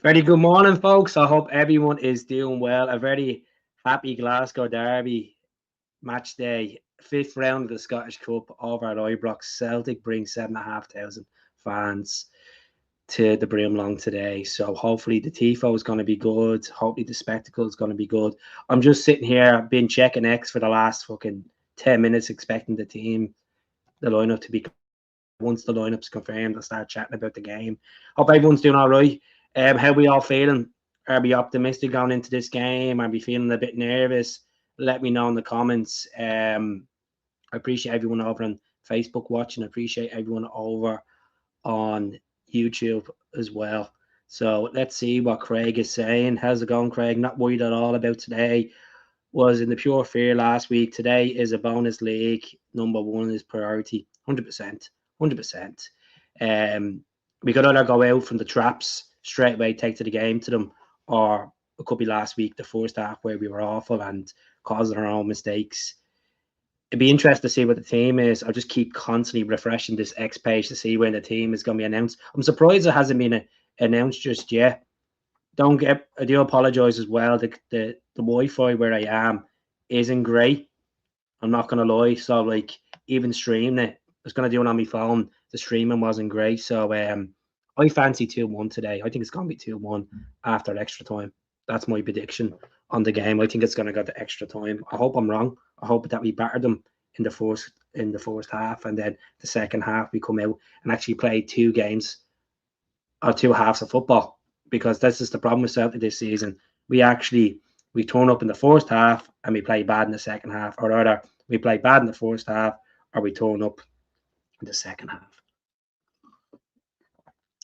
Very good morning, folks. I hope everyone is doing well. A very happy Glasgow Derby match day, fifth round of the Scottish Cup over at IBROX. Celtic bring 7,500 fans to the Brimlong today. So hopefully the tifo is going to be good. Hopefully the spectacle is going to be good. I'm just sitting here, been checking X for the last fucking 10 minutes, expecting the lineup to be. Once the lineup's confirmed, I'll start chatting about the game. Hope everyone's doing all right. How we all feeling? Are we optimistic going into this game? Are we feeling a bit nervous? Let me know in the comments. I appreciate everyone over on Facebook watching. I appreciate everyone over on YouTube as well. So let's see what Craig is saying. How's it going, Craig? Not worried at all about today. Was in the pure fear last week. Today is a bonus league. Number one is priority. 100%. 100%. We could either go out from the traps straight away, take to the game to them, or it could be last week, the first half, where we were awful and causing our own mistakes. It'd be interesting to see what the team is. I'll just keep constantly refreshing this X page to see when the team is going to be announced. I'm surprised it hasn't been announced just yet. I do apologize as well. The Wi-Fi where I am isn't great. I'm not gonna lie. So like even streaming it, I was gonna do it on my phone. The streaming wasn't great. So I fancy 2-1 today. I think it's gonna be 2-1 after extra time. That's my prediction on the game. I think it's gonna go to extra time. I hope I'm wrong. I hope that we batter them in the first half, and then the second half we come out and actually play 2 games or 2 halves of football, because this is the problem with Celtic this season. We turn up in the first half and we play bad in the second half, or rather we play bad in the first half or we turn up in the second half.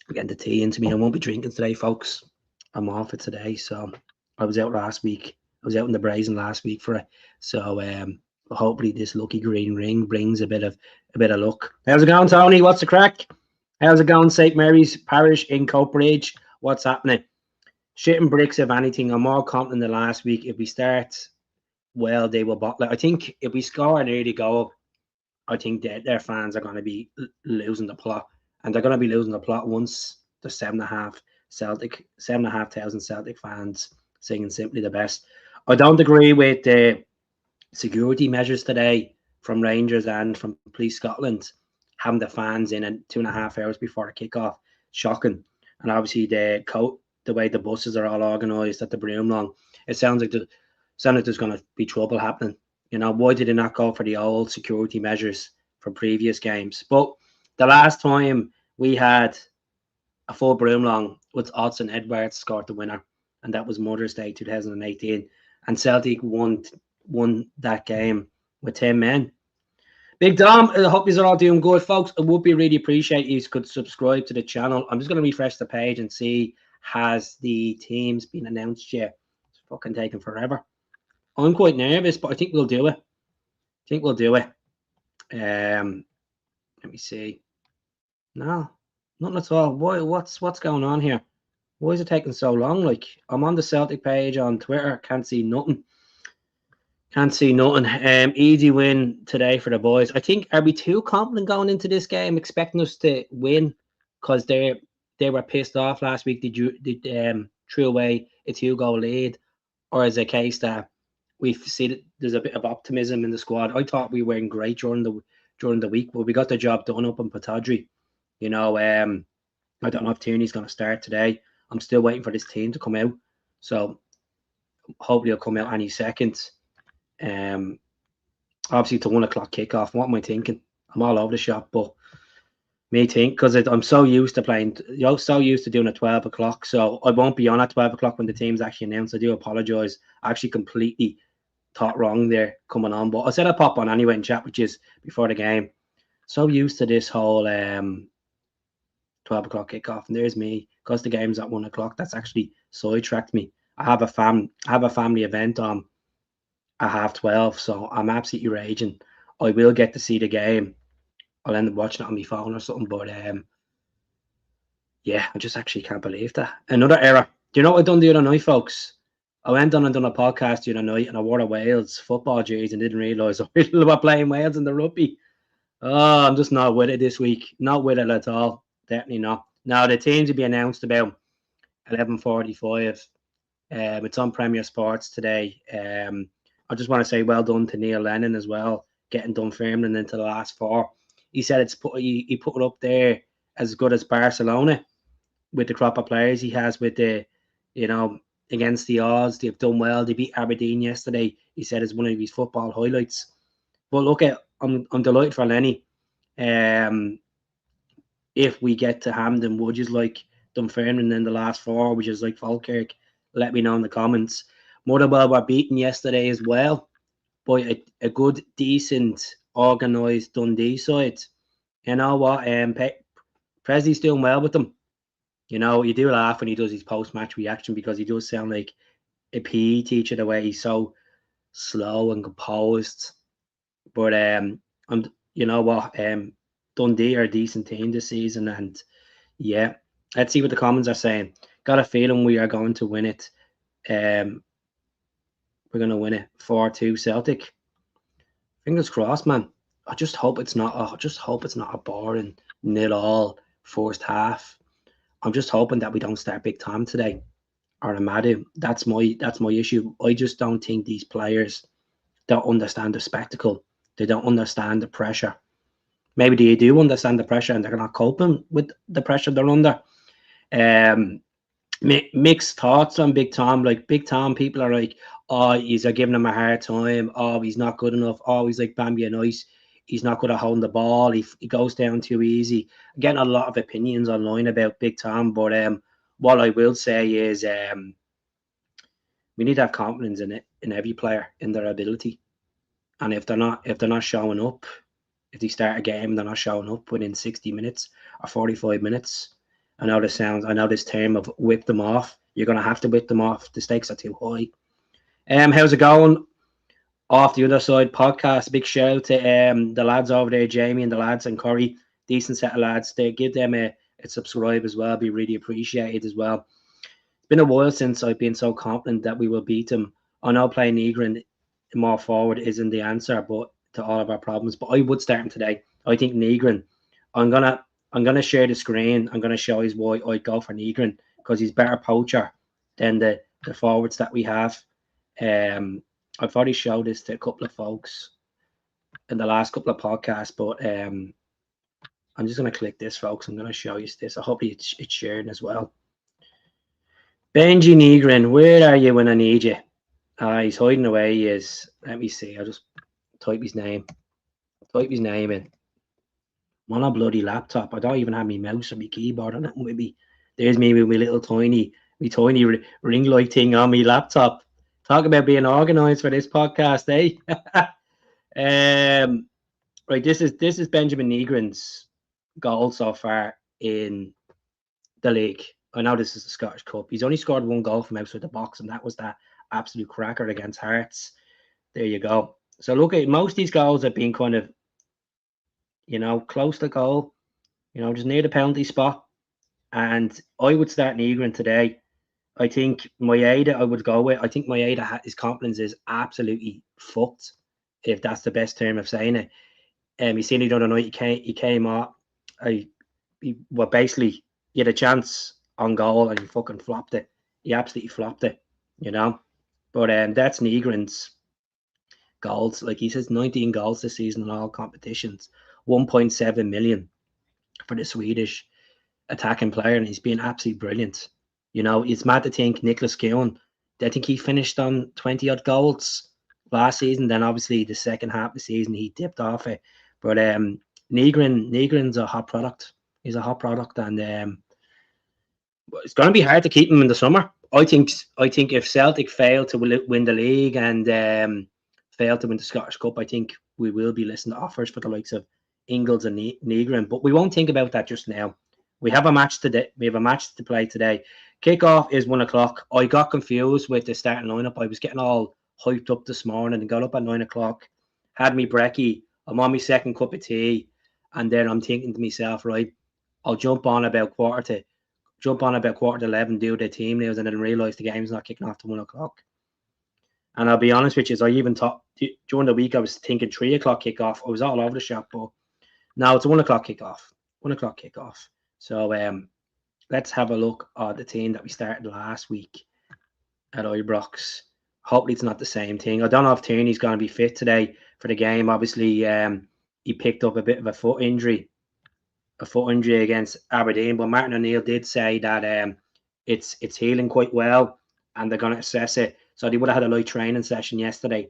I'm getting the tea into me. I won't be drinking today, folks. I'm off it today. So I was out last week. I was out in the Brazen last week for it. So hopefully this lucky green ring brings a bit of luck. How's it going, Tony? What's the crack? How's it going, St. Mary's Parish in Coatbridge? What's happening? Shit and bricks, if anything. I'm more confident than last week. If we start well, they will bottle it. I think if we score an early goal, I think their fans are going to be losing the plot. And they're going to be losing the plot once the 7,500 Celtic fans singing Simply the Best. I don't agree with the security measures today from Rangers and from Police Scotland, having the fans in 2.5 hours before the kickoff. Shocking. And obviously the way the buses are all organised at the Broomlong, it sounds like there's going to be trouble happening. You know, why did they not go for the old security measures from previous games? But the last time we had a full Broomlong with Odson Edwards scored the winner, and that was Mother's Day 2018. And Celtic won that game with 10 men. Big Dom, I hope you're all doing good, folks. It would be really appreciate you could subscribe to the channel. I'm just going to refresh the page and see, has the teams been announced yet? It's fucking taking forever. I'm quite nervous, but I think we'll do it. Let me see. No, nothing at all. What's going on here? Why is it taking so long? Like, I'm on the Celtic page on Twitter, can't see nothing. Easy win today for the boys. I think, are we too confident going into this game, expecting us to win? Because they were pissed off last week. They threw away a 2-goal lead, or is it a case that we've seen that there's a bit of optimism in the squad? I thought we were great during the week, but we got the job done up in Patodry. You know, I don't know if Tierney's going to start today. I'm still waiting for this team to come out, so hopefully it'll come out any second. Obviously it's a 1 o'clock kickoff. What am I thinking? I'm all over the shop, but me think, because I'm so used to playing, so used to doing at 12 o'clock, so I won't be on at 12 o'clock when the team's actually announced. I do apologise. I actually completely thought wrong there coming on, but I said I'd pop on anyway and chat with you before the game. So used to this whole 12 o'clock kickoff, and there's me, because the game's at 1 o'clock. That's actually sidetracked me. I have a family event on at 12:30, so I'm absolutely raging. I will get to see the game. I'll end up watching it on my phone or something, but yeah, I just actually can't believe that. Another error. Do you know what I done the other night, folks? I went on and done a podcast the other night, and I wore a Wales football jersey and didn't realise we were playing Wales in the rugby. Oh, I'm just not with it this week. Not with it at all. Definitely not. Now, the teams will be announced about 11:45. It's on Premier Sports today. I just want to say well done to Neil Lennon as well, getting Dunfermline into the last four. He said he put it up there as good as Barcelona with the crop of players he has with the, against the odds. They've done well. They beat Aberdeen yesterday. He said it's one of his football highlights. But look, I'm delighted for Lenny. If we get to Hampden, would you like Dunfermline in the last four, which is like Falkirk? Let me know in the comments. Motherwell were beaten yesterday as well by a good, decent, organised Dundee side. You know what? Presley's doing well with them. You do laugh when he does his post-match reaction because he does sound like a PE teacher the way he's so slow and composed. But you know what? Dundee are a decent team this season, and yeah, let's see what the comments are saying. Got a feeling we are going to win it. We're going to win it 4-2 Celtic. Fingers crossed, man. I just hope it's not a boring 0-0 first half. I'm just hoping that we don't start big time today or Amadu. That's my issue. I just don't think these players don't understand the spectacle. They don't understand the pressure. Maybe they do understand the pressure and they're not coping with the pressure they're under. Mixed thoughts on Big Tom. Like Big Tom, people are like, oh, he's giving him a hard time. Oh, he's not good enough. Oh, he's like Bambi and Ice. He's not good at holding the ball. He goes down too easy. I'm getting a lot of opinions online about Big Tom, but what I will say is we need to have confidence in every player, in their ability. And if they're not showing up, if they start a game and they're not showing up within 60 minutes or 45 minutes, I know this term of whip them off. You're going to have to whip them off. The stakes are too high. How's it going? Off the Other Side podcast. Big shout out to the lads over there, Jamie and the lads and Corey. Decent set of lads. They give them a subscribe as well. Be really appreciated as well. It's been a while since I've been so confident that we will beat them. I know playing Negrin more forward isn't the answer, but to all of our problems. But I would start him today. I think Negrin. I'm gonna share the screen. I'm gonna show you why I'd go for Negrin because he's better poacher than the forwards that we have. I've already showed this to a couple of folks in the last couple of podcasts, but I'm just going to click this, folks. I'm going to show you this. I hope it's sharing as well. Benji Negrin, where are you when I need you? He's hiding away. He is. Let me see. I'll just type his name. Type his name in. I'm on a bloody laptop. I don't even have my mouse or my keyboard on it with me. There's me with my little tiny ring light thing on my laptop. Talk about being organised for this podcast, eh? Right, this is Benjamin Negrin's goal so far in the league. I know this is the Scottish Cup. He's only scored one goal from outside the box, and that was that absolute cracker against Hearts. There you go. So look at most of these goals have been kind of, close to goal, just near the penalty spot. And I would start Negrin today. I think Maeda I would go with. I think Maeda, his confidence is absolutely fucked, if that's the best term of saying it. You seen it the other night. He came out. Basically, he had a chance on goal and he fucking flopped it. He absolutely flopped it, But that's Negrin's goals. Like he says, 19 goals this season in all competitions, 1.7 million for the Swedish attacking player, and he's been absolutely brilliant. It's mad to think Nicholas Keown, I think he finished on 20 odd goals last season. Then obviously the second half of the season he dipped off it. But Negrin's a hot product. He's a hot product, and it's going to be hard to keep him in the summer. I think if Celtic fail to win the league and fail to win the Scottish Cup, I think we will be listening to offers for the likes of Ingles and Negrin. But we won't think about that just now. We have a match today. We have a match to play today. Kickoff is 1 o'clock. I got confused with the starting lineup. I was getting all hyped up this morning and got up at 9 o'clock. Had me brekkie. I'm on my second cup of tea, and then I'm thinking to myself, right, I'll jump on about quarter to 11, do the team news, and then realise the game's not kicking off to 1 o'clock. And I'll be honest with you, I even thought during the week I was thinking 3 o'clock kickoff. I was all over the shop, but now it's a 1 o'clock kickoff. 1 o'clock kickoff. So let's have a look at the team that we started last week at IBROX. Hopefully it's not the same thing. I don't know if Tierney's going to be fit today for the game. Obviously, he picked up a bit of a foot injury against Aberdeen, but Martin O'Neill did say that it's healing quite well and they're going to assess it. So they would have had a light training session yesterday.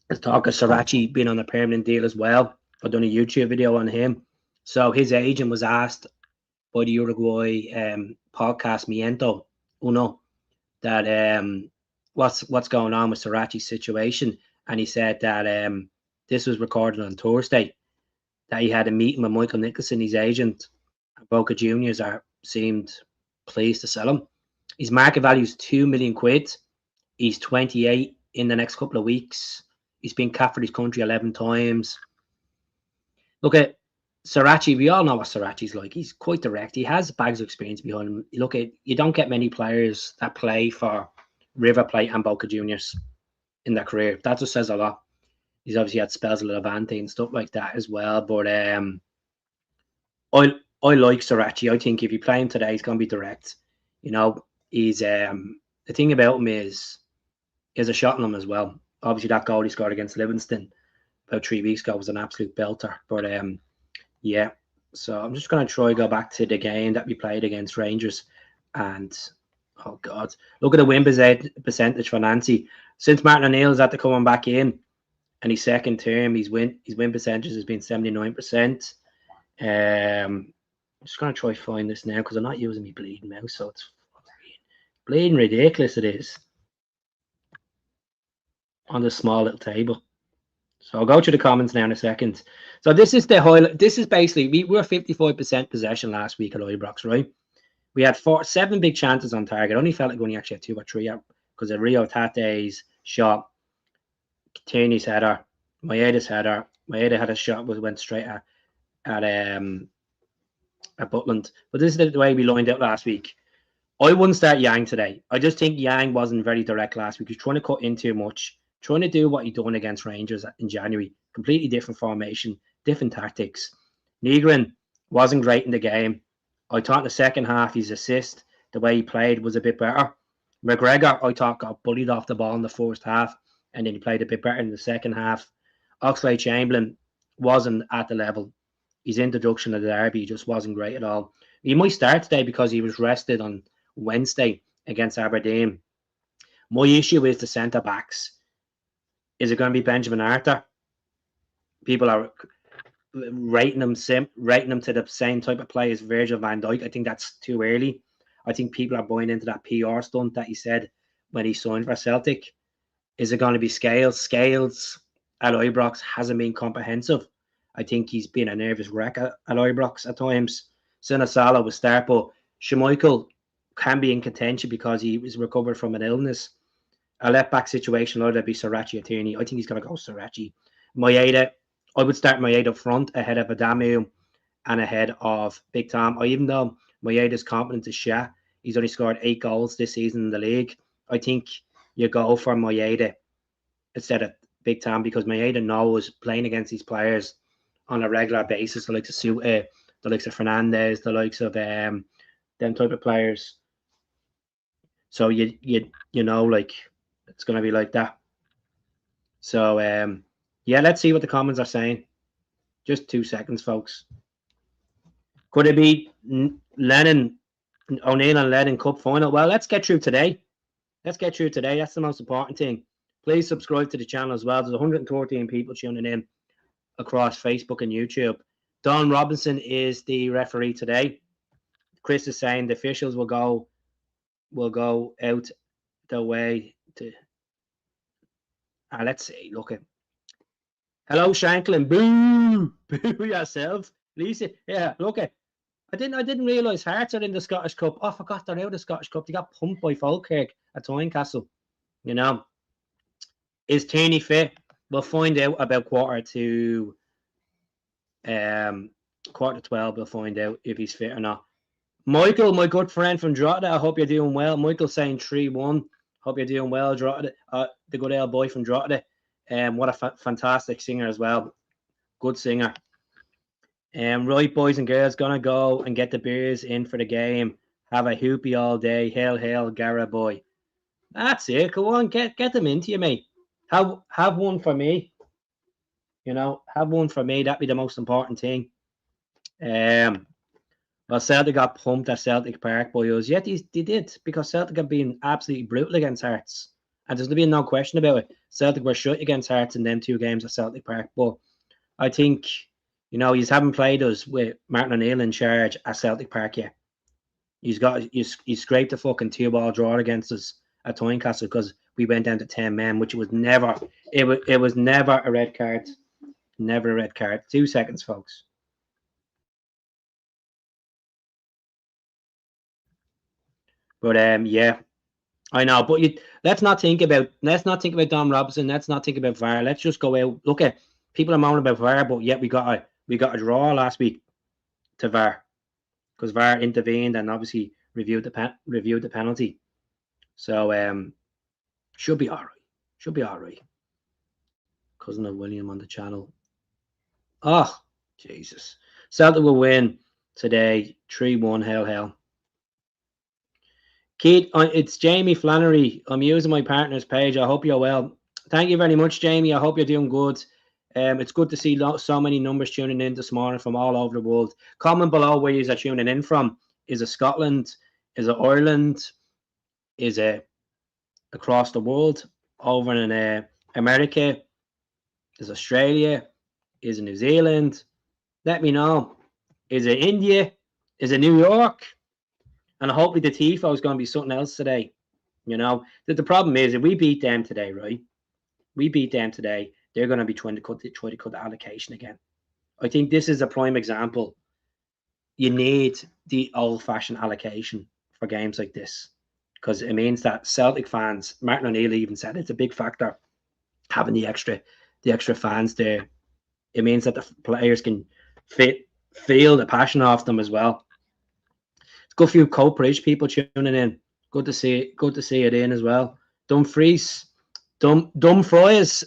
There's talk of Sriracha being on a permanent deal as well. I've done a YouTube video on him. So his agent was asked by the Uruguay podcast Miento Uno that what's going on with Sriracha's situation, and he said that this was recorded on Thursday, that he had a meeting with Michael Nicholson, his agent, and Boca Juniors seemed pleased to sell him. His market value is £2 million. He's 28 in the next couple of weeks. He's been capped for his country 11 times. Look at Sriracha. We all know what Sriracha's like. He's quite direct. He has bags of experience behind him. Look at, you don't get many players that play for River Plate and Boca Juniors in their career. That just says a lot. He's obviously had spells of Levante and stuff like that as well. But I like Sriracha. I think if you play him today, he's going to be direct. You know, he's the thing about him is he has a shot on him as well. Obviously, that goal he scored against Livingston about 3 weeks ago was an absolute belter. But yeah, so I'm just going to try go back to the game that we played against Rangers. And, oh, God, look at the win percentage for Nancy. Since Martin O'Neill's had to come back in and his second term, his win percentage has been 79%. I'm just going to try find this now because I'm not using my bleeding mouse, so it's bleeding ridiculous it is on this small little table. So I'll go through the comments now in a second. So this is the highlight. This is basically, we were 55% possession last week at IBROX, right? We had 7 big chances on target. Only felt like we only actually had 2 or 3 because of Rio Tate's shot, Tierney's header, Maeda's header. Maeda had a shot went straight at Butland. But this is the way we lined up last week. I wouldn't start Yang today. I just think Yang wasn't very direct last week. He was trying to cut in too much, trying to do what he done against Rangers in January. Completely different formation, different tactics. Nygren wasn't great in the game. I thought in the second half his assist, the way he played, was a bit better. McGregor, I thought, got bullied off the ball in the first half, and then he played a bit better in the second half. Oxlade-Chamberlain wasn't at the level. His introduction to the derby just wasn't great at all. He might start today because he was rested on Wednesday against Aberdeen. My issue is the centre backs. Is it going to be Benjamin Arthur? People are rating him to the same type of play as Virgil van Dijk. I think that's too early. I think people are buying into that PR stunt that he said when he signed for Celtic. Is it going to be Scales? Scales at IBROX hasn't been comprehensive. I think he's been a nervous wreck at IBROX at times. Sinisala will start, but Schmeichel can be in contention because he was recovered from an illness. A left back situation, either be Sriracha or Tierney. I think he's going to go Sriracha. Maeda, I would start Maeda up front ahead of Adamu and ahead of Big Tom. Even though Maeda's confidence is shot, he's only scored 8 goals this season in the league. I think you go for Maeda instead of Big Tom because Maeda knows playing against these players on a regular basis, the likes of Suter, the likes of Fernandez, the likes of them type of players. So you know, like, it's going to be like that. So yeah, let's see what the comments are saying. Just 2 seconds, folks. Could it be O'Neill and Lennon Cup final? Well, let's get through today. That's the most important thing. Please subscribe to the channel as well. There's 113 people tuning in across Facebook and YouTube. Don Robinson is the referee today. Chris is saying the officials will go out the way to. Let's see. Look at. Hello, Shanklin. Boo! Boo yourself, Lisa. Yeah, look at. I didn't realise Hearts are in the Scottish Cup. Oh, I forgot they're out of the Scottish Cup. They got pumped by Falkirk at Tynecastle. You know, is Tierney fit? We'll find out about quarter to 12. We'll find out if he's fit or not. Michael, my good friend from Drogheda, I hope you're doing well. Michael saying 3-1. Hope you're doing well, Drogheda. The good old boy from Drogheda. What a fantastic singer as well. Good singer. Right, boys and girls, gonna go and get the beers in for the game. Have a hoopy all day. Hail, hail, Gara boy. That's it. Go on, get them into you, mate. Have one for me. You know, have one for me. That'd be the most important thing. Well, Celtic got pumped at Celtic Park by us. Yet they did, because Celtic have been absolutely brutal against Hearts. And there's been no question about it. Celtic were shut against Hearts in them 2 games at Celtic Park. But I think, you know, he's haven't played us with Martin O'Neill in charge at Celtic Park yet. He's scraped a fucking 2-ball draw against us at Tynecastle because we went down to 10 men, which was never it was never a red card. Never a red card. 2 seconds, folks. But yeah, I know. But let's not think about Dom Robinson. Let's not think about VAR. Let's just go out. Look at people are moaning about VAR, but yet we got a draw last week to VAR because VAR intervened and obviously reviewed the penalty. So should be all right. Should be all right. Cousin of William on the channel. Oh, Jesus. Celtic will win today. 3-1. Hell. Keith, it's Jamie Flannery. I'm using my partner's page. I hope you're well. Thank you very much, Jamie. I hope you're doing good. It's good to see so many numbers tuning in this morning from all over the world. Comment below where you're tuning in from. Is it Scotland? Is it Ireland? Is it across the world? Over in America? Is it Australia? Is it New Zealand? Let me know. Is it India? Is it New York? And hopefully the TIFO is going to be something else today. You know, the problem is if we beat them today, right? We beat them today, they're going to be trying to cut the allocation again. I think this is a prime example. You need the old-fashioned allocation for games like this because it means that Celtic fans, Martin O'Neill even said it's a big factor having the extra fans there. It means that the players can feel the passion off them as well. Good few Coatbridge people tuning in. Good to see it in as well. Dumfries, Dumfries,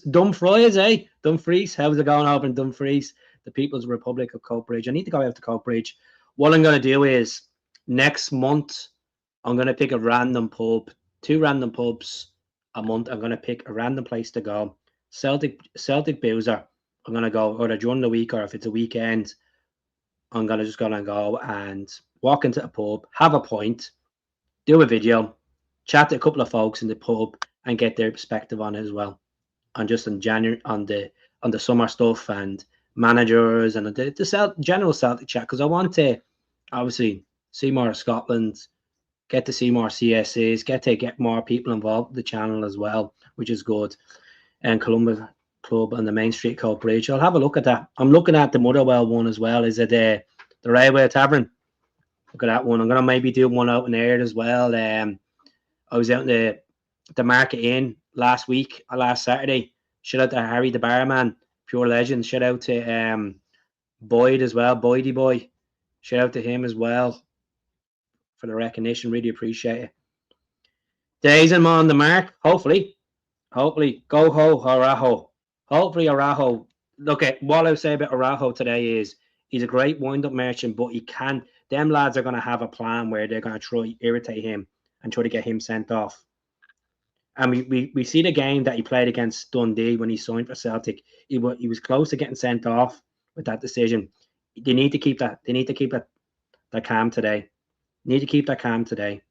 eh? Dumfries, how's it going over in Dumfries? The People's Republic of Coatbridge. I need to go out to Coatbridge. What I'm going to do is next month, I'm going to pick a random pub, 2 random pubs a month. I'm going to pick a random place to go. Celtic Boozer. I'm going to go either during the week or if it's a weekend, I'm just going to go and walk into a pub, have a pint, do a video, chat to a couple of folks in the pub, and get their perspective on it as well. And just in January on the summer stuff and managers and the general Celtic chat, because I want to obviously see more of Scotland, get to see more CSAs, get more people involved with the channel as well, which is good. And Columbus Club and the Main Street Coatbridge. I'll have a look at that. I'm looking at the Motherwell one as well. Is it the Railway Tavern? Look at that one. I'm gonna maybe do one out in there as well. I was out in the Market Inn last Saturday. Shout out to Harry the barman, pure legend. Shout out to Boyd as well, Boydie boy. Shout out to him as well for the recognition. Really appreciate it. Days and on the mark. Hopefully, go ho Arajo. Hopefully Arajo. Look at what I would say about Arajo today is he's a great wind-up merchant, but he can. Them lads are going to have a plan where they're going to try to irritate him and try to get him sent off. And we see the game that he played against Dundee when he signed for Celtic. He was close to getting sent off with that decision. They need to keep that. They need to keep that calm today. Need to keep that calm today.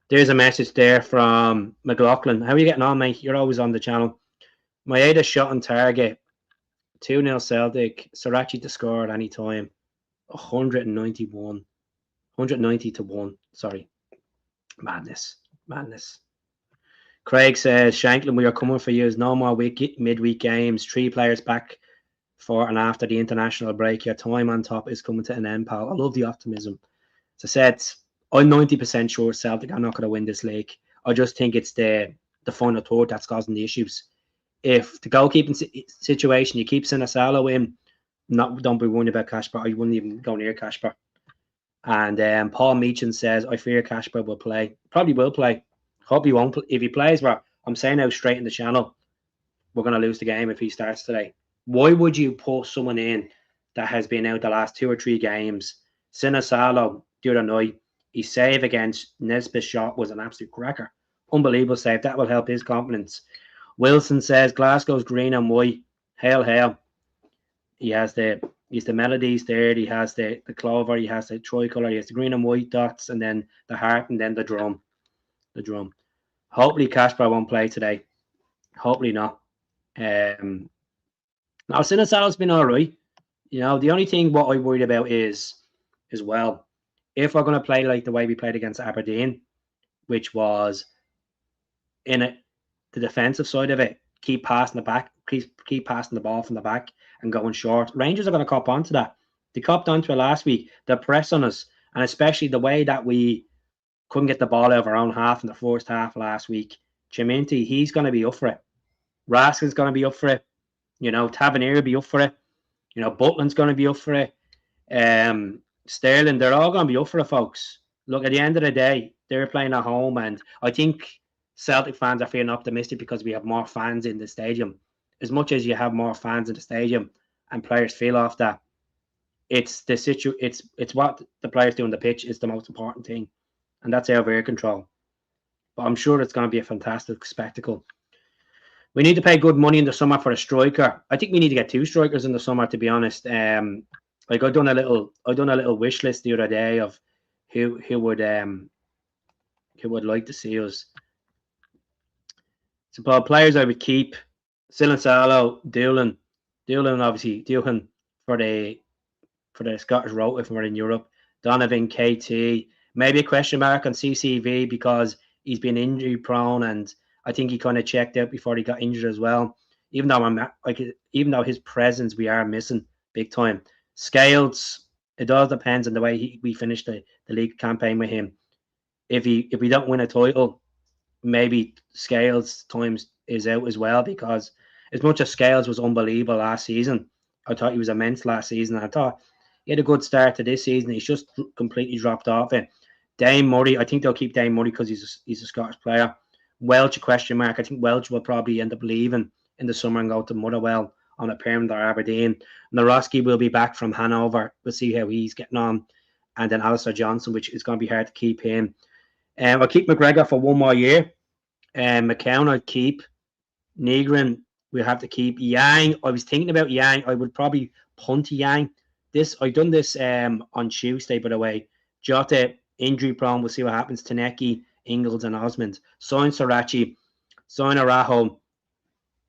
There's a message there from McLaughlin. How are you getting on, mate? You're always on the channel. Maeda shot on target. 2-0 Celtic. Sarachi to score at any time. 191. 190 to 1. Sorry. Madness. Craig says, Shanklin, we are coming for you. No more midweek games. 3 players back for and after the international break. Your time on top is coming to an end, pal. I love the optimism. As I said, I'm 90% sure Celtic are not going to win this league. I just think it's the final third that's causing the issues. If the goalkeeping situation, you keep Sinisalo in, don't be worried about Kasper. I wouldn't even go near Kasper. And Paul Meechan says, I fear Kasper will play. Probably will play. Hope he won't. If he plays, well, I'm saying now straight in the channel, we're going to lose the game if he starts today. Why would you put someone in that has been out the last 2 or 3 games. Sinisalo, the other night, his save against Nesbitt's shot was an absolute cracker. Unbelievable save. That will help his confidence. Wilson says Glasgow's green and white. Hail, hail. He has the melodies there. He has the clover. He has the tricolour. He has the green and white dots, and then the heart, and then the drum. The drum. Hopefully, Casper won't play today. Hopefully not. Now, Sinisalo's been all right. You know, the only thing what I'm worried about is, as well, if we're going to play like the way we played against Aberdeen, which was in it, the defensive side of it, keep passing the back, keep passing the ball from the back and going short. Rangers are going to cop onto that. They copped onto it last week. The press on us, and especially the way that we couldn't get the ball out of our own half in the first half last week. Chiminti, he's going to be up for it. Raskin's going to be up for it. You know, Tavernier will be up for it. You know, Butland's going to be up for it. Sterling, they're all going to be up for it, folks. Look, at the end of the day, they're playing at home, and I think Celtic fans are feeling optimistic because we have more fans in the stadium. As much as you have more fans in the stadium and players feel off that, it's the it's what the players do on the pitch is the most important thing, and that's out of air control. But I'm sure it's going to be a fantastic spectacle. We need to pay good money in the summer for a striker. I think we need to get 2 strikers in the summer, to be honest. Like I've done a little wish list the other day of who would like to see us. So players I would keep: Sinisalo, Doolan obviously, Doohan for the Scottish Road if we're in Europe. Donovan, KT, maybe a question mark on CCV because he's been injury prone, and I think he kind of checked out before he got injured as well. Even though his presence we are missing big time. Scales, it all depends on the way we finish the league campaign with him. If we don't win a title, maybe Scales times is out as well, because as much as Scales was unbelievable last season, I thought he was immense last season. I thought he had a good start to this season. He's just completely dropped off it. Dane Murray, I think they'll keep Dane Murray because he's a Scottish player. Welch, a question mark. I think Welch will probably end up leaving in the summer and go to Motherwell on a permanent or Aberdeen. Naroski will be back from Hanover. We'll see how he's getting on. And then Alistair Johnson, which is going to be hard to keep him. I'll keep McGregor for 1 more year. McCown I'd keep. Negrin we'll have to keep. Yang, I was thinking about Yang. I would probably punt Yang. I've done this on Tuesday, by the way. Jota, injury prone. We'll see what happens. Taneki, Ingles and Osmond. Sign Sarachi. Sign Arajo.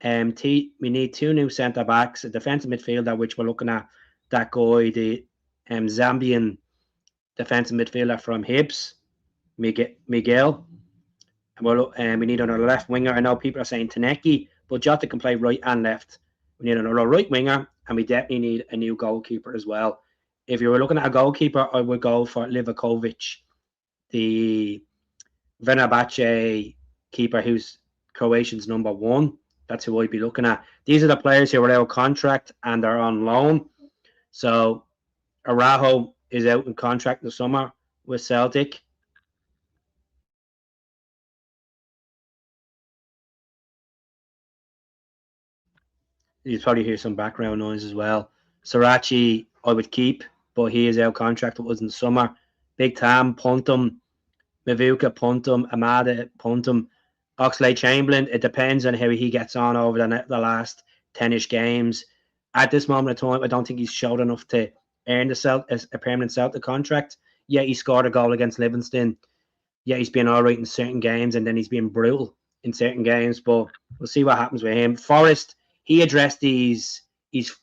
We need 2 new centre backs, a defensive midfielder, which we're looking at. That guy, the Zambian defensive midfielder from Hibs, Miguel. We need another left winger. I know people are saying Taneki, but Jota can play right and left. We need another right winger, and we definitely need a new goalkeeper as well. If you were looking at a goalkeeper, I would go for Livakovic, the Venabache keeper, who's Croatian's number 1. That's who I'd be looking at. These are the players who are out of contract and are on loan. So Arajo is out in contract in the summer with Celtic. You probably hear some background noise as well. Sarachi, I would keep, but he is out contract. It was in the summer. Big Tam, punt him. Mavuka, punt him. Amada, punt him. Oxlade-Chamberlain, it depends on how he gets on over the last 10-ish games. At this moment of time, I don't think he's showed enough to earn a permanent Celtic contract. Yeah, he scored a goal against Livingston. Yeah, he's been all right in certain games, and then he's been brutal in certain games, but we'll see what happens with him. Forrest, he addressed his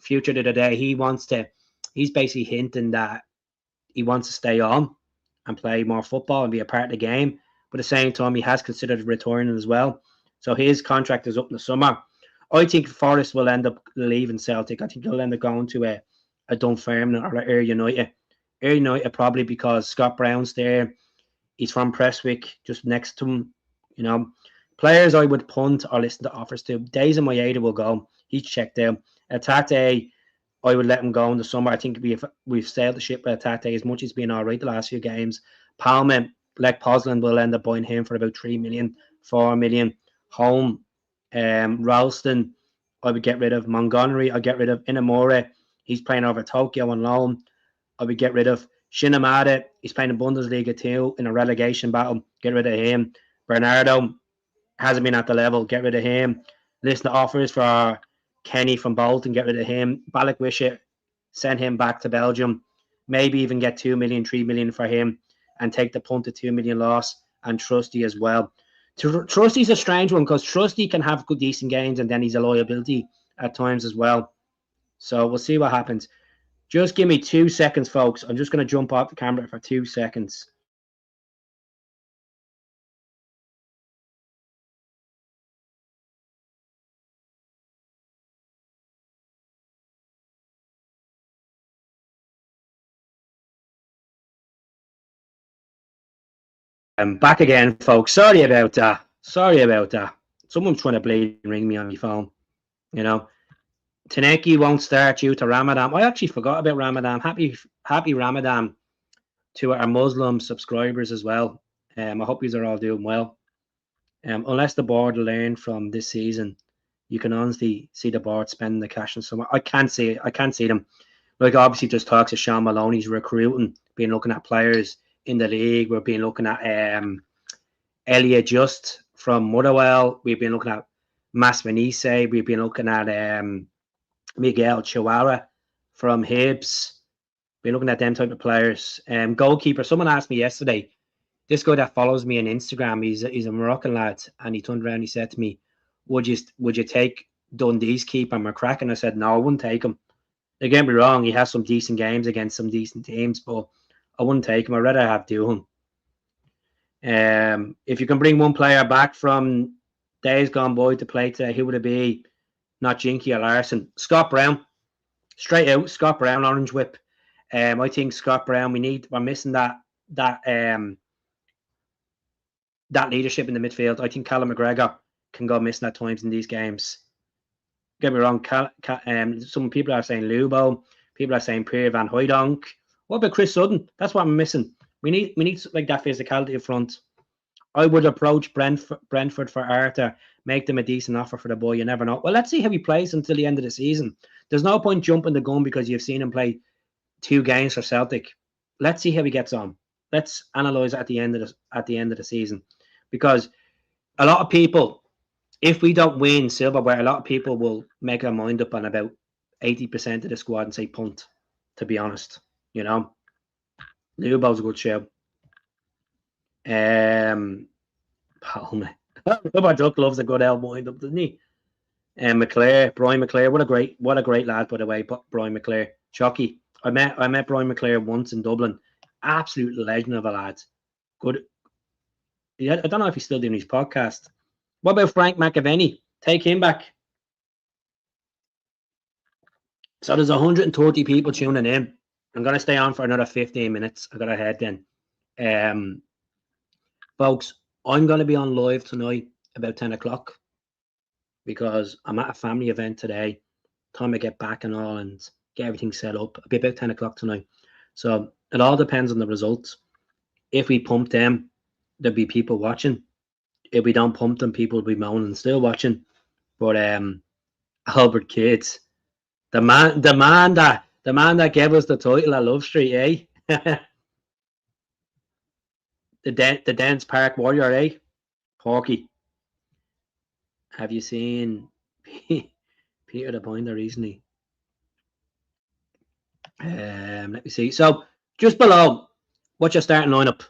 future the other day. He's basically hinting that he wants to stay on and play more football and be a part of the game. But at the same time, he has considered returning as well. So his contract is up in the summer. I think Forrest will end up leaving Celtic. I think he'll end up going to a Dunfermline or Ayr United. Ayr United probably because Scott Brown's there. He's from Prestwick, just next to him. You know, players I would punt or listen to offers to. Days in Maeda will go. He's checked out. Atate, I would let him go in the summer. I think we've sailed the ship with Atate as much as he's been all right the last few games. Palmer, Lech Poznan will end up buying him for about 3 million, 4 million. Home, Ralston, I would get rid of. Montgomery, I'd get rid of. Inamore, He's playing over Tokyo on loan. I would get rid of Shinamada. He's playing in Bundesliga too in a relegation battle. Get rid of him. Bernardo hasn't been at the level. Get rid of him. Listen to offers for Kenny from Bolton. Get rid of him. Balikwisha, send him back to Belgium. Maybe even get 2 million, 3 million for him and take the punt to 2 million loss. And Trusty as well. Trusty's a strange one because Trusty can have good, decent games and then he's a liability at times as well. So we'll see what happens. Just give me 2 seconds, folks. I'm just going to jump off the camera for 2 seconds. I'm back again, folks. Sorry about that. Someone's trying to blade ring me on my phone. You know, Taneki won't start due to Ramadan. I actually forgot about Ramadan. Happy Ramadan to our Muslim subscribers as well. I hope you are all doing well. Unless the board learn from this season, you can honestly see the board spending the cash in somewhere. I can't see it. I can't see them. Like obviously, just talks of Sean Maloney's recruiting, been looking at players in the league. We've been looking at Elliot Just from Motherwell. We've been looking at Masmanise. We've been looking at Miguel Chihuahua from Hibs. Been looking at them type of players. Goalkeeper. Someone asked me yesterday. This guy that follows me on Instagram, he's a Moroccan lad, and he turned around and he said to me, would you take Dundee's keeper McCracken? I said, no, I wouldn't take him. Don't get me wrong, he has some decent games against some decent teams, but I wouldn't take him. I'd rather have Doohan. If you can bring one player back from days gone by to play today, who would it be? Not Jinky or Larson. Scott Brown. Straight out, Scott Brown, Orange Whip. I think Scott Brown, we're missing that leadership in the midfield. I think Callum McGregor can go missing at times in these games. Get me wrong, some people are saying Lubo, people are saying Pierre Van Hooydonk. What about Chris Sutton? That's what I'm missing. We need like that physicality up front. I would approach Brentford for Arthur, make them a decent offer for the boy. You never know. Well, let's see how he plays until the end of the season. There's no point jumping the gun because you've seen him play 2 games for Celtic. Let's see how he gets on. Let's analyze at the end of the season, because a lot of people, if we don't win silverware, a lot of people will make their mind up on about 80% of the squad and say punt. To be honest, you know, Lubo's a good show. Palmer. Robert Duck loves a good elbow wind up, doesn't he? Brian McClare, what a great lad, by the way. Brian McClare, Chucky. I met Brian McClare once in Dublin. Absolute legend of a lad. Good. Yeah, I don't know if he's still doing his podcast. What about Frank McAvenny? Take him back. So there's 130 people tuning in. I'm going to stay on for another 15 minutes. I got to head then. Folks, I'm going to be on live tonight about 10 o'clock because I'm at a family event today. Time to get back and all and get everything set up. It'll be about 10 o'clock tonight. So it all depends on the results. If we pump them, there'll be people watching. If we don't pump them, people will be moaning still watching. But Albert Kids, the man that gave us the title at Love Street, eh? the Dance Park Warrior, eh? Porky. Have you seen Peter the Binder recently? Let me see. So just below, what's your starting lineup?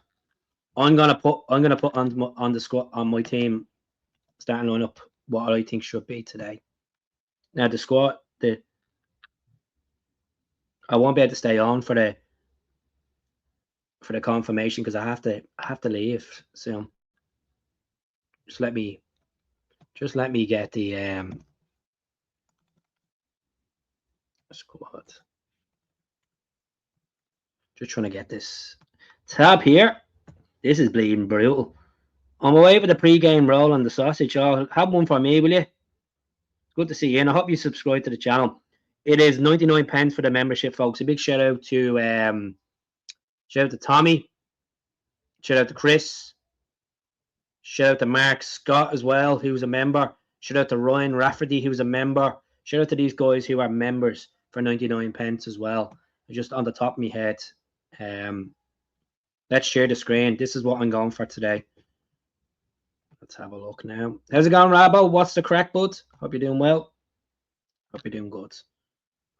I'm gonna put on the squad on my team starting lineup what I think should be today. Now the squad, I won't be able to stay on for the confirmation because I have to leave soon. Just let me get the squad. Just trying to get this tab here. This is bleeding brutal. On my way for the pre-game roll on the sausage. Oh, have one for me, will you? Good to see you, and I hope you subscribe to the channel. It is 99 pence for the membership, folks. A big shout out to Tommy. Shout out to Chris. Shout out to Mark Scott as well, who's a member. Shout out to Ryan Rafferty, who's a member. Shout out to these guys who are members. for 99 pence as well. Just on the top of my head. Let's share the screen. This is what I'm going for today. Let's have a look now. How's it going, Rabo? What's the crack, bud? Hope you're doing well. Hope you're doing good.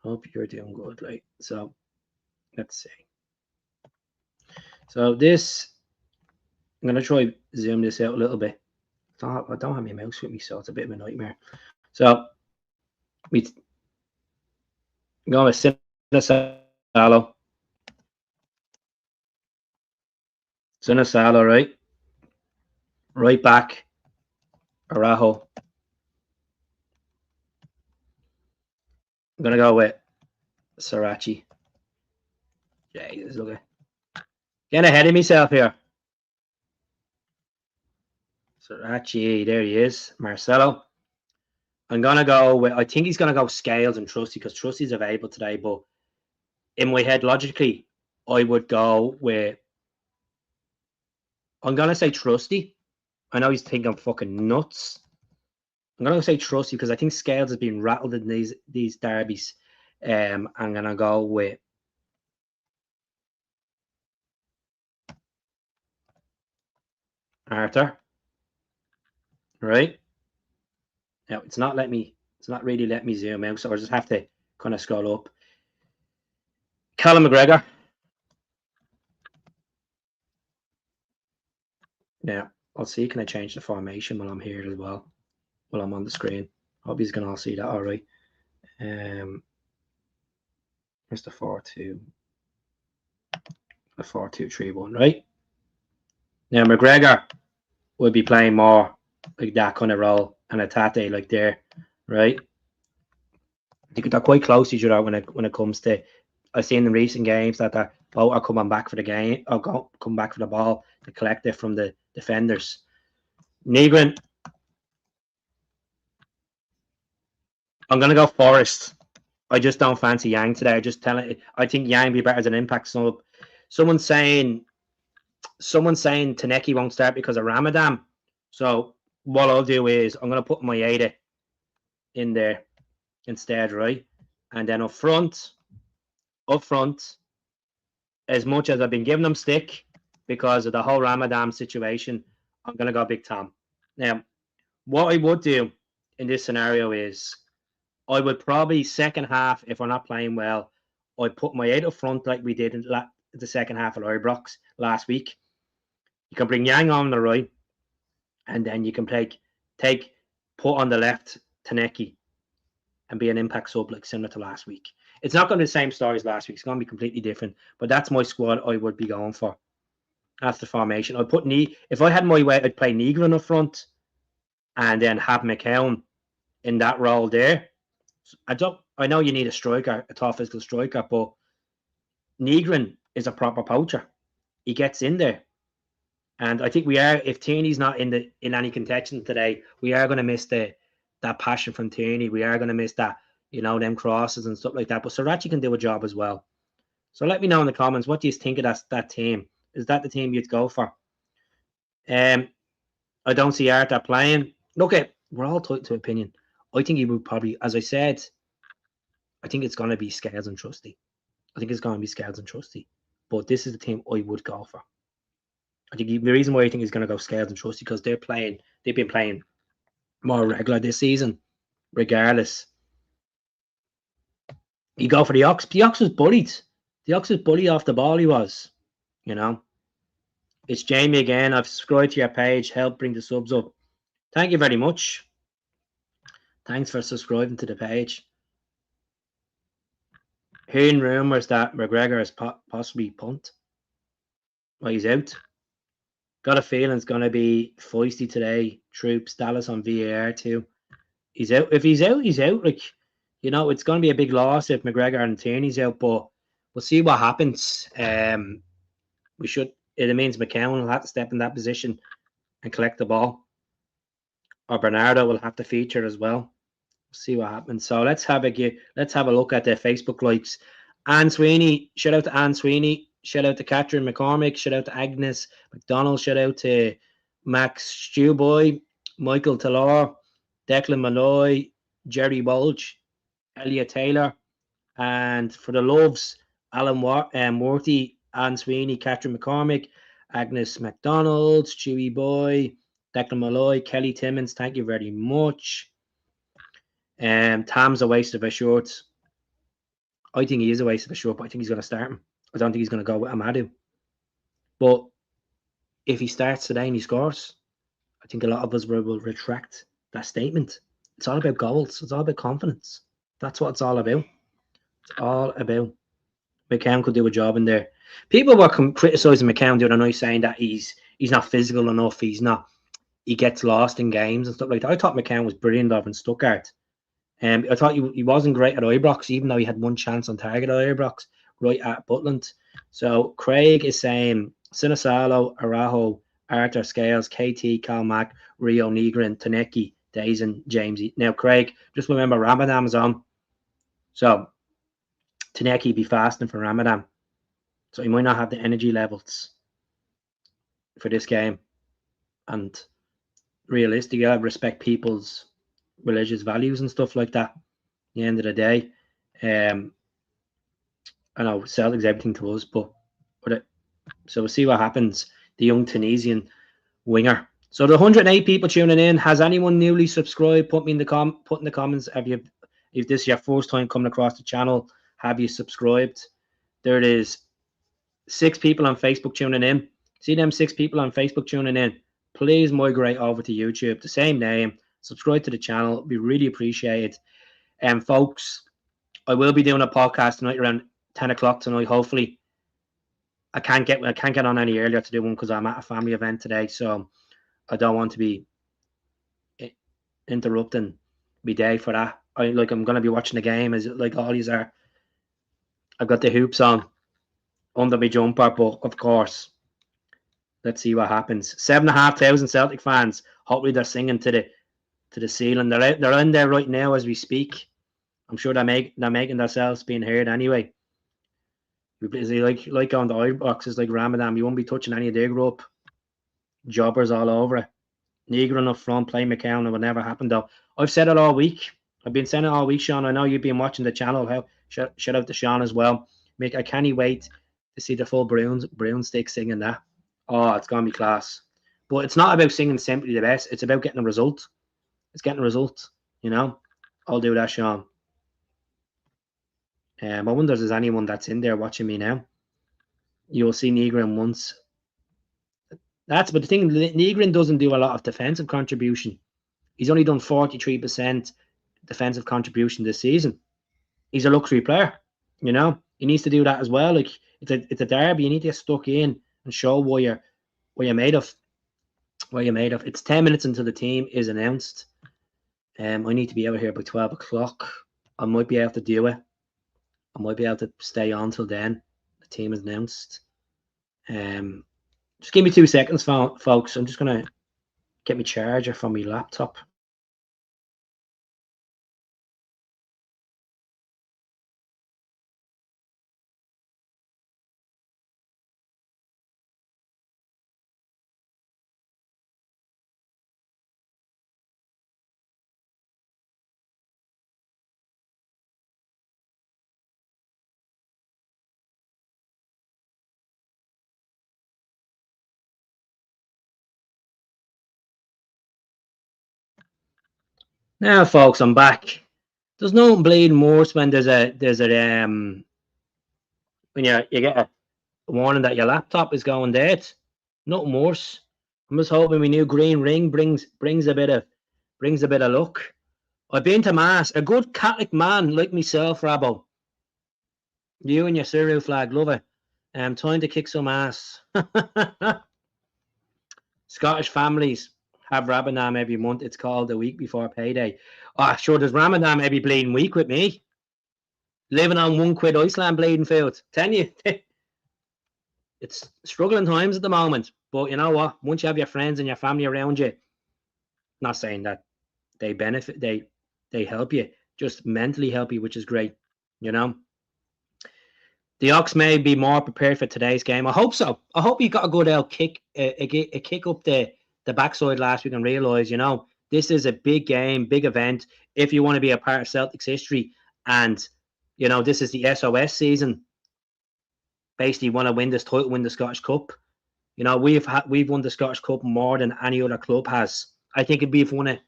Hope you're doing good. Right. So let's see. So this, I'm gonna try zoom this out a little bit. I don't have my mouse with me, so it's a bit of a nightmare. So we go with Sinisalo. Sinisalo, right? Right back. Arajo. I'm gonna go with Sriracha. Jesus, look at getting ahead of myself here. Sriracha, there he is. Marcelo. I'm gonna go with, I think he's gonna go Scales and Trusty because Trusty's available today, but in my head, logically, I would go with, I'm gonna say Trusty. I know he's thinking I'm fucking nuts. I'm gonna say Trusty because I think Scales has been rattled in these derbies. I'm gonna go with Arthur. Right? Now it's not really letting me zoom out, so I just have to kind of scroll up. Callum McGregor. Now I'll see, can I change the formation while I'm here as well? While I'm on the screen. Hope he's gonna all see that all right. Here's the 4-2. The 4-2-3-1, right? Now McGregor would be playing more like that kind of role, and a Tate like there, right? I think they're quite close to each other when it comes to. I've seen in recent games that they're both are coming back for the game, or come back for the ball to collect it from the defenders. Negrin. I'm gonna go Forest. I just don't fancy Yang today. I think Yang be better as an impact sub. Someone's saying Taneki won't start because of Ramadan. So what I'll do is I'm gonna put my Ada in there instead, right? And then up front, as much as I've been giving them stick because of the whole Ramadan situation, I'm gonna go Big Tom. Now, what I would do in this scenario is I would probably second half, if we're not playing well, I'd put my 8 up front like we did in the second half of IBROX last week. You can bring Yang on the right, and then you can put on the left Taneki and be an impact sub like similar to last week. It's not going to be the same story as last week. It's going to be completely different, but that's my squad I would be going for. That's the formation. I'd put if I had my way, I'd play Negrin up front and then have McCown in that role there. I know you need a striker, a tough physical striker, but Negrin is a proper poacher. He gets in there. And I think we are, if Tierney's not in any contention today, we are going to miss that passion from Tierney. We are going to miss that, them crosses and stuff like that. But Sriracha can do a job as well. So let me know in the comments, what do you think of that team? Is that the team you'd go for? I don't see Arthur playing. Look, we're all tight to opinion. I think he would probably, as I said, I think it's going to be Scales and Trusty. But this is the team I would go for. I think the reason why I think he's going to go Scales and Trusty because they've been playing more regular this season, regardless. You go for the Ox. The Ox was bullied. The Ox was bullied off the ball. He was, It's Jamie again. I've subscribed to your page. Help bring the subs up. Thank you very much. Thanks for subscribing to the page. Hearing rumours that McGregor is possibly punt. Well, he's out. Got a feeling it's going to be feisty today. Troops, Dallas on VAR too. He's out. If he's out, he's out. Like, it's going to be a big loss if McGregor and Tierney's out, but we'll see what happens. It means McCown will have to step in that position and collect the ball. Or Bernardo will have to feature as well. We'll see what happens. So let's have a look at the Facebook likes. Anne Sweeney, shout out to Anne Sweeney. Shout out to Catherine McCormick. Shout out to Agnes McDonald. Shout out to Max Stewboy, Michael Taylor, Declan Malloy, Jerry Bulge, Elliot Taylor, And for the Loves, Alan Morty, Anne Sweeney, Catherine McCormick, Agnes McDonald, Chewy Boy, Declan Malloy, Kelly Timmins, thank you very much. Tam's a waste of a short. I think he is a waste of a short, but I think he's going to start him. I don't think he's going to go with Amadou. But if he starts today and he scores, I think a lot of us will retract that statement. It's all about goals. It's all about confidence. That's what it's all about. It's all about. McCown could do a job in there. People were criticising McCown the other night, saying that he's not physical enough. He gets lost in games and stuff like that. I thought McCown was brilliant over in Stuttgart. I thought he wasn't great at IBROX, even though he had one chance on target at IBROX, right at Butland. So Craig is saying Sinisalo, Arajo, Arthur, Scales, KT, Calmac, Rio, Negrin, Taneki, Dazen, Jamesy. Now, Craig, just remember Ramadan's on. So Taneki be fasting for Ramadan. So he might not have the energy levels for this game. And realistically, I respect people's religious values and stuff like that. At the end of the day, I know Celtic's everything to us, but so we'll see what happens. The young Tunisian winger. So the 108 people tuning in. Has anyone newly subscribed? Put in the comments. If this is your first time coming across the channel, have you subscribed? There it is. 6 people on Facebook tuning in. See them 6 people on Facebook tuning in. Please migrate over to YouTube. The same name. Subscribe to the channel. We really appreciate it. And folks, I will be doing a podcast tonight around 10 o'clock tonight. Hopefully, I can't get on any earlier to do one because I'm at a family event today. So I don't want to be interrupting my day for that. I'm going to be watching the game as like all these are. I've got the hoops on under my jumper, but of course, let's see what happens. 7,500 Celtic fans. Hopefully, they're singing to the ceiling. They're in there right now as we speak. I'm sure they're making themselves being heard anyway. Like on the IBROX, it's like Ramadan. You won't be touching any of their group. Jobbers all over it. Negrin up front, play McCown. It will never happen though. I've said it all week. I've been saying it all week, Sean. I know you've been watching the channel. Shout out to Sean as well. I can't wait to see the full Brown Stick singing that. Oh, it's gonna be class. But it's not about singing simply the best. It's about getting a result. It's getting a result. You know, I'll do that, Sean. I wonder if there's anyone that's in there watching me now. You'll see Negrin once. But the thing, Negrin doesn't do a lot of defensive contribution. He's only done 43% defensive contribution this season. He's a luxury player, you know. He needs to do that as well. Like it's a derby. You need to get stuck in and show what you're made of. What you're made of. It's 10 minutes until the team is announced. I need to be out here by 12 o'clock. I might be able to do it. I might be able to stay on till then. The team is announced. Just give me 2 seconds, folks. I'm just going to get my charger from my laptop. Now, folks, I'm back. There's no bleeding worse when when you get a warning that your laptop is going dead. Nothing worse. I'm just hoping my new green ring brings a bit of luck. I've been to mass. A good Catholic man like myself, Rabbo. You and your cereal flag, love it. Time to kick some ass. Scottish families have Ramadan every month. It's called the week before payday. Oh, sure, there's Ramadan every bleeding week with me. Living on £1 Iceland bleeding field. Tell you, it's struggling times at the moment. But you know what? Once you have your friends and your family around you, not saying that they benefit, they help you, just mentally help you, which is great. You know, the Ox may be more prepared for today's game. I hope so. I hope he got a good kick, a kick up the backside last week and realise, you know, this is a big game, big event. If you want to be a part of Celtic's history and, You know, this is the SOS season. Basically, want to win this title, win the Scottish Cup. You know, we've won the Scottish Cup more than any other club has. I think we've won it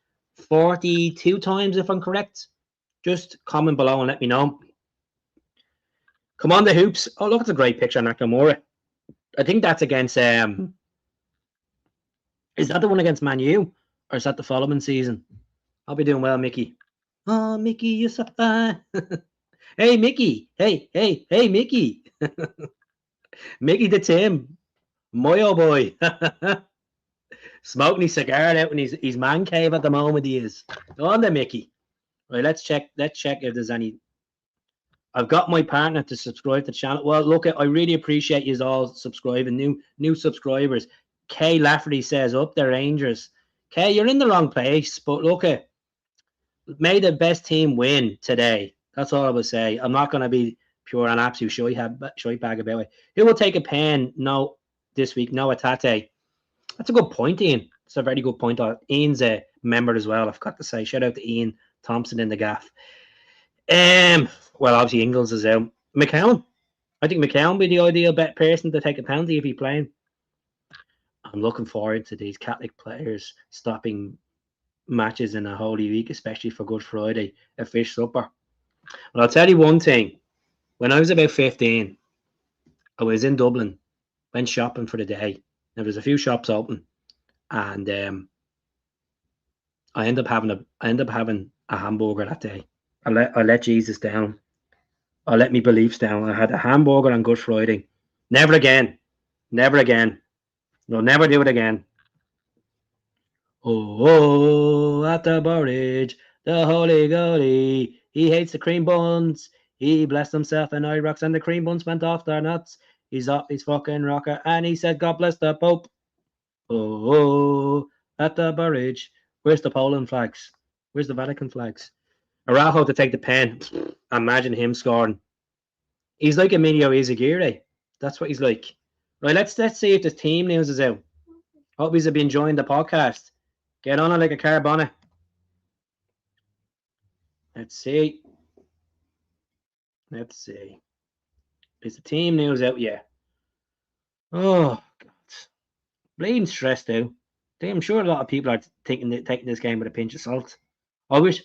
42 times, if I'm correct. Just comment below and let me know. Come on, the hoops. Oh, look, it's a great picture of Nakamura. I think that's against is that the one against Man U? Or is that the following season? I'll be doing well, Mickey. Oh, Mickey, you're so fine. Hey, Mickey. Hey, Mickey. Mickey the Tim. My old boy. Smoking his cigar out in his man cave at the moment, he is. Go on there, Mickey. Right, let's check if there's any. I've got my partner to subscribe to the channel. Well, look, I really appreciate you all subscribing. New subscribers. Kay Lafferty says, up there, Rangers. Kay, you're in the wrong place, but look, may the best team win today. That's all I will say. I'm not going to be pure and absolute shy bag about it. Who will take a pen? No, this week. No, Atate. That's a good point, Ian. It's a very good point. Ian's a member as well, I've got to say. Shout out to Ian Thompson in the gaff. Well, obviously Ingles is out. McCowan. I think McCowan would be the ideal person to take a penalty if he's playing. I'm looking forward to these Catholic players stopping matches in a Holy Week, especially for Good Friday, a fish supper. Well, I'll tell you one thing. When I was about 15, I was in Dublin, went shopping for the day. There was a few shops open, and I ended up having a hamburger that day. I let Jesus down. I let me beliefs down. I had a hamburger on Good Friday. Never again. Never again. No, never do it again. Oh, at the Burridge, the holy goalie. He hates the cream buns. He blessed himself in IBROX, and the cream buns went off their nuts. He's off his fucking rocker, and he said, God bless the Pope. Oh, at the Burridge. Where's the Poland flags? Where's the Vatican flags? Araujo to take the pen. Imagine him scoring. He's like Emilio Izaguirre. That's what he's like. Right, let's see if the team news is out. Hope you've been enjoying the podcast. Get on it like a carbona. Let's see. Is the team news out yet? Oh, God. Bleeding stressed out. I'm sure a lot of people are taking this game with a pinch of salt. I wish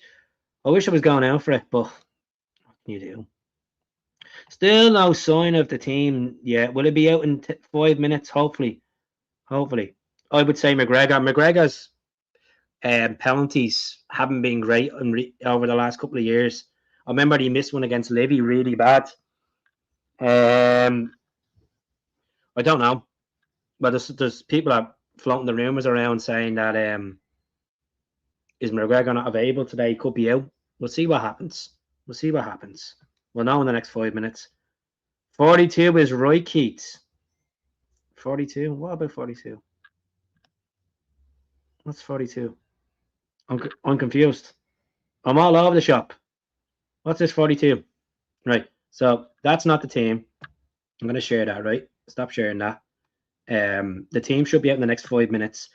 I was going out for it, but what can you do? Still no sign of the team yet. Will it be out in 5 minutes? Hopefully. I would say McGregor's penalties haven't been great over the last couple of years. I remember he missed one against Livy really bad. I don't know, but there's people are floating the rumours around saying that is McGregor not available today? He could be out. We'll see what happens. We'll know in the next 5 minutes. 42 is right, Keats. 42? What about 42? What's 42? I'm confused. I'm all over the shop. What's this 42? Right. So that's not the team. I'm going to share that, right? Stop sharing that. The team should be out in the next 5 minutes.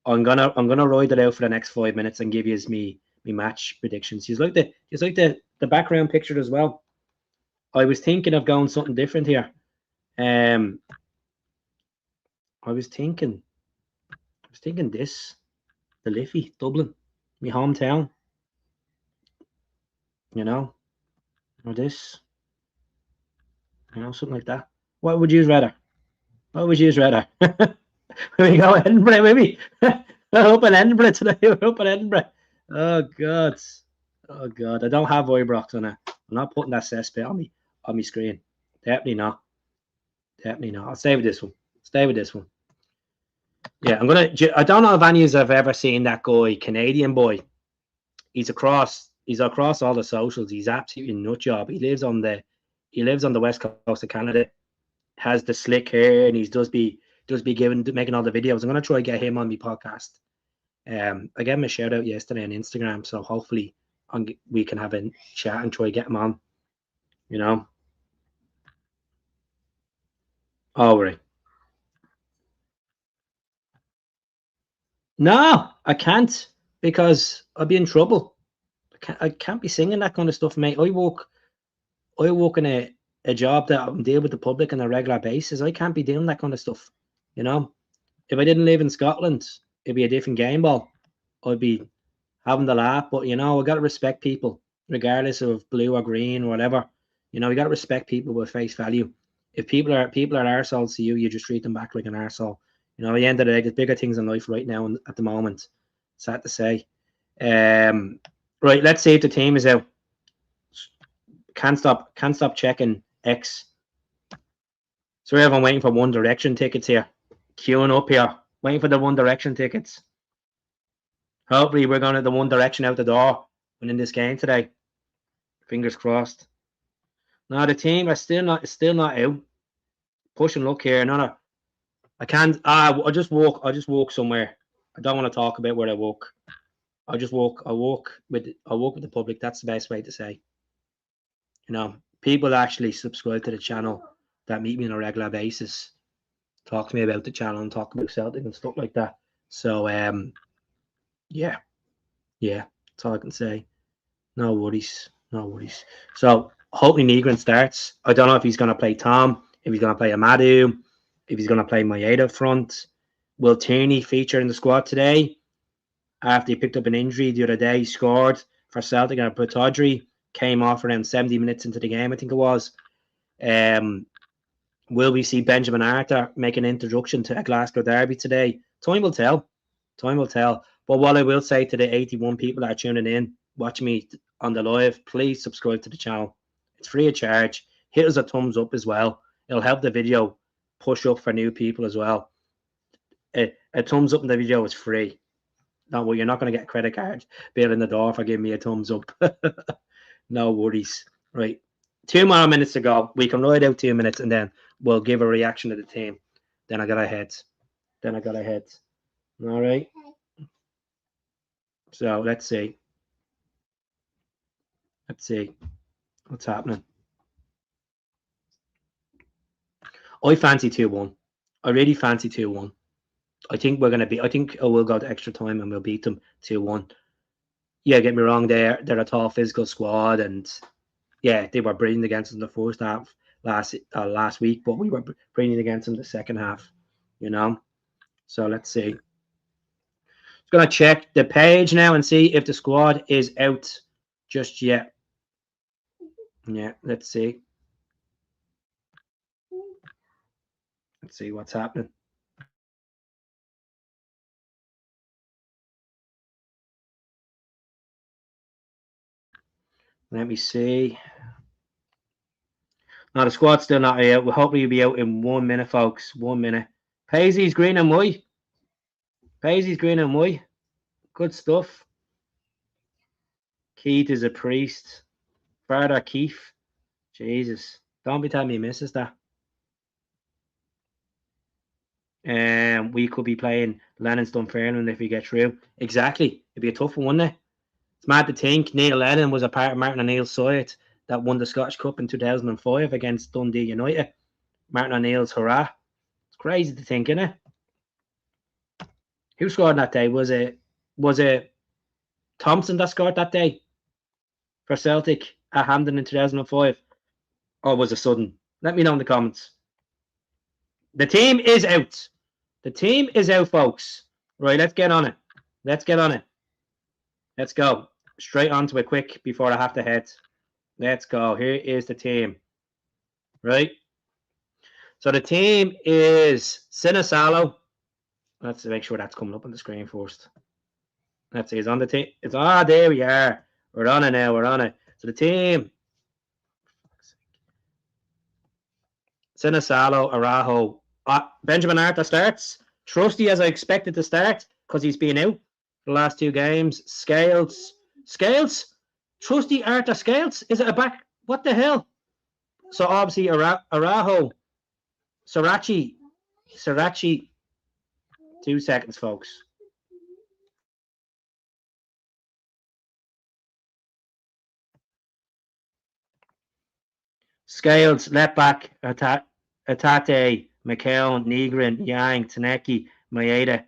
I'm gonna ride it out for the next 5 minutes and give you me match predictions. He's like the background picture as well. I was thinking of going something different here. I was thinking this, the Liffey, Dublin, my hometown. You know, or this, something like that. What would you rather? We go Edinburgh, maybe. We're up in Edinburgh today. Oh God. I don't have IBROX on it. I'm not putting that cesspit on my screen. Definitely not. I'll stay with this one. Yeah, I don't know if any of you have ever seen that guy, Canadian boy. He's across all the socials. He's absolutely nut job. He lives on the west coast of Canada. Has the slick hair, and he does be making all the videos. I'm gonna try to get him on my podcast. I gave him a shout out yesterday on Instagram, so hopefully we can have a chat and try to get him on. All right. No, I can't, because I'll be in trouble. I can't be singing that kind of stuff, mate. I work I work in a job that I deal with the public on a regular basis. I can't be doing that kind of stuff. You know, if I didn't live in Scotland, it'd be a different game ball. I'd be having the laugh, but you know, I gotta respect people, regardless of blue or green or whatever. You know, you gotta respect people with face value. If people are arseholes to you, you just treat them back like an arsehole. You know, at the end of the day, there's bigger things in life right now and at the moment. Sad to say. Right, let's see if the team is out. Can't stop checking X. So everyone waiting for One Direction tickets here. Queuing up here. Waiting for the One Direction tickets. Hopefully we're going to the One Direction out the door winning this game today. Fingers crossed. Now the team is still not out. Push and look here. No. I can't I just walk somewhere. I don't want to talk about where I walk. I walk with the public. That's the best way to say. You know, people actually subscribe to the channel that meet me on a regular basis. Talk to me about the channel and talk about Celtic and stuff like that. So yeah, that's all I can say. No worries. So hopefully Negrin starts. I don't know if he's going to play Tom, if he's going to play Amadou, if he's going to play Maeda front. Will Tierney feature in the squad today? After he picked up an injury the other day, he scored for Celtic and Tawdry, came off around 70 minutes into the game, I think it was. Will we see Benjamin Arthur make an introduction to a Glasgow derby today? Time will tell. But what I will say to the 81 people that are tuning in, watch me on the live, please subscribe to the channel. It's free of charge. Hit us a thumbs up as well. It'll help the video push up for new people as well. A thumbs up in the video is free. No, well, you're not going to get a credit card bill in the door for giving me a thumbs up. No worries. Right. 2 more minutes to go. We can ride out 2 minutes and then we'll give a reaction to the team. Then I got ahead. All right. So let's see. What's happening. I fancy 2-1. I really fancy 2-1. I think we'll go to extra time and we'll beat them 2-1. Yeah, get me wrong, they're a tall physical squad, and yeah, they were brilliant against us in the first half last week, but we were brilliant against them the second half, you know. So let's see. Just gonna check the page now and see if the squad is out just yet. Yeah, let's see. Let's see what's happening. Let me see. No, the squad's still not out. We'll hopefully be out in 1 minute, folks. 1 minute. Paisley's green and white. Good stuff. Keith is a priest. Father Keith. Jesus. Don't be telling me he misses that. And we could be playing Lennon's Dunfermline if we get through. Exactly. It'd be a tough one, wouldn't it? It's mad to think Neil Lennon was a part of Martin O'Neill's side that won the Scottish Cup in 2005 against Dundee United. Martin O'Neill's hurrah. It's crazy to think, isn't it? Who scored that day? Was it Thompson that scored that day for Celtic at HAMPDEN in 2005? Or was it Sutton? Let me know in the comments. The team is out. The team is out, folks. Right, let's get on it. Let's go. Straight onto it quick before I have to head. Let's go. Here is the team. Right. So the team is Sinisalo. Let's make sure that's coming up on the screen first. Let's see. It's on the team. There we are. We're on it now. So the team. Sinisalo, Arajo. Benjamin Arthur starts. Trusty as I expected to start because he's been out the last 2 games. Scales. Trusty Arthur Scales. Is it a back? What the hell? So obviously Arajo. Sriracha. 2 seconds, folks. Scales, left back, Atate, McKeown, Negrin, Yang, Taneki, Maeda.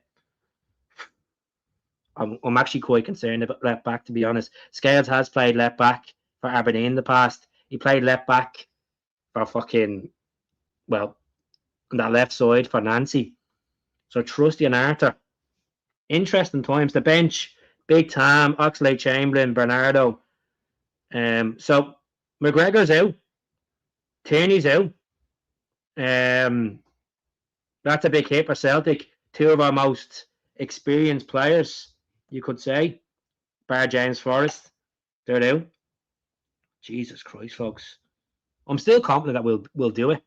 I'm actually quite concerned about left back, to be honest. Scales has played left back for Aberdeen in the past. He played left back for fucking, well, on that left side for Nancy. So Trusty and Arthur. Interesting times. The bench, Big Tam, Oxlade-Chamberlain, Bernardo. So McGregor's out. Tierney's out. That's a big hit for Celtic. Two of our most experienced players, you could say, bar James Forrest. They're out. Jesus Christ, folks. I'm still confident that we'll do it.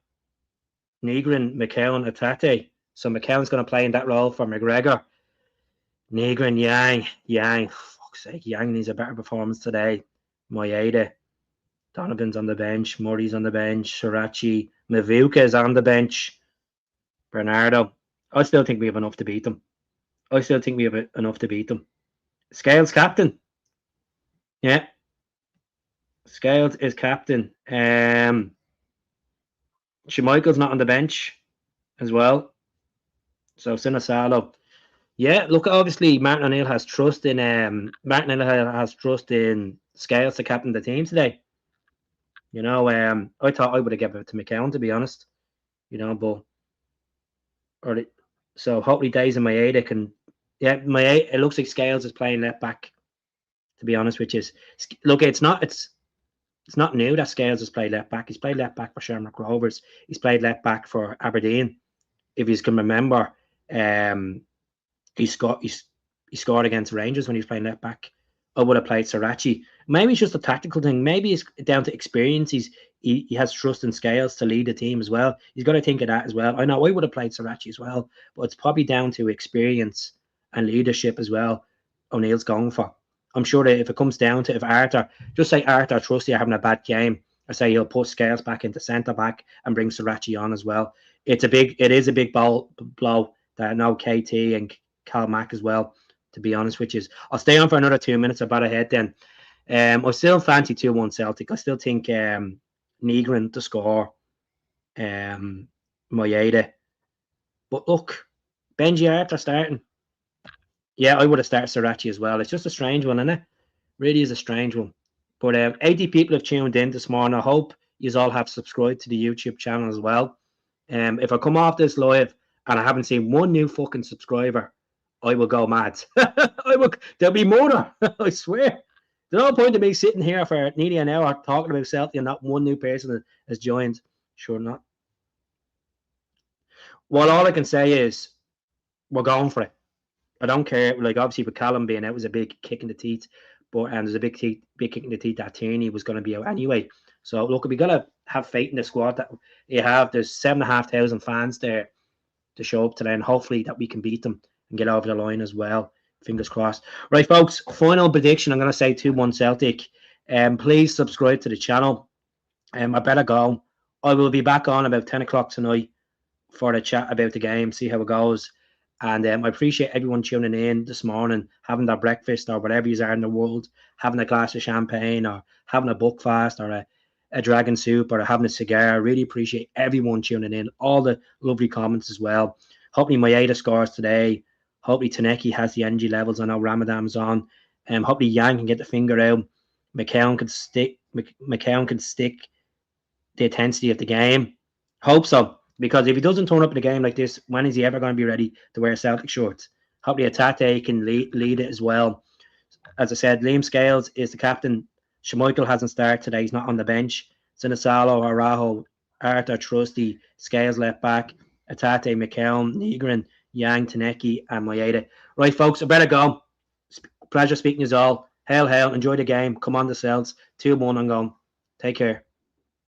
Negrin, McKeown, Atate. So McKeown's going to play in that role for McGregor. Negrin, Yang. Fuck's sake, Yang needs a better performance today. Moyeda. Donovan's on the bench. Murray's on the bench. Srirachi. Mavuka is on the bench. Bernardo. I still think we have enough to beat them. Scales captain. Yeah. Scales is captain. Schmeichel's not on the bench as well. So Sinisalo. Yeah, look, obviously Martin O'Neill has trust in Scales to captain the team today. You know, I thought I would have given it to McKeown, to be honest. You know, but so hopefully Days and Maeda can. Yeah, it looks like Scales is playing left back. To be honest, which is look, it's not new that Scales has played left back. He's played left back for Shamrock Rovers. He's played left back for Aberdeen. If you can remember, he scored against Rangers when he was playing left back. I would have played Srirachi. Maybe it's just a tactical thing. Maybe it's down to experience. He has trust in Scales to lead the team as well. He's got to think of that as well. I know I would have played Srirachi as well, but it's probably down to experience and leadership as well. O'Neill's going for. I'm sure that if it comes down to if Arthur, just say Arthur or Trusty are having a bad game, I say he'll put Scales back into centre back and bring Srirachi on as well. It is a big blow that no KT and Cal Mack as well. To be honest, which is I'll stay on for another 2 minutes about ahead then. I still fancy 2-1 Celtic. I still think Negrin to score. Moyeda. But look, Benji Arthur starting. Yeah, I would have started Srirachi as well. It's just a strange one, isn't it? Really is a strange one. But 80 people have tuned in this morning. I hope you all have subscribed to the YouTube channel as well. If I come off this live and I haven't seen one new fucking subscriber, I will go mad. There'll be more. I swear. There's no point in me sitting here for nearly an hour talking about Celtic and not one new person has joined. Sure not. Well, all I can say is we're going for it. I don't care. Like, obviously, with Callum being out was a big kick in the teeth, but there's a big kick in the teeth that Tierney was going to be out anyway. So, look, we got to have faith in the squad that you have. There's 7,500 fans there to show up today, and hopefully that we can beat them and get over the line as well. Fingers crossed. Right, folks, final prediction. I'm going to say 2-1 Celtic. Please subscribe to the channel. I better go. I will be back on about 10 o'clock tonight for the chat about the game, see how it goes. And I appreciate everyone tuning in this morning, having their breakfast or whatever you are in the world, having a glass of champagne or having a buckfast or a dragon soup or having a cigar. I really appreciate everyone tuning in, all the lovely comments as well. Hopefully Maeda scores today. Hopefully Taneki has the energy levels. I know Ramadan's on. Hopefully Yang can get the finger out. McKeown can stick the intensity of the game. Hope so. Because if he doesn't turn up in a game like this, when is he ever going to be ready to wear Celtic shorts? Hopefully Atate can lead it as well. As I said, Liam Scales is the captain. Schmeichel hasn't started today. He's not on the bench. Sinisalo, Arajo, Arthur, Trusty, Scales left back, Atate, McKeown, Negrin, Yang, Taneki, and Moyeda. Right, folks, I better go. Pleasure speaking to you all. Hail, hail. Enjoy the game. Come on the Celts. 2-1 I'm going. Take care.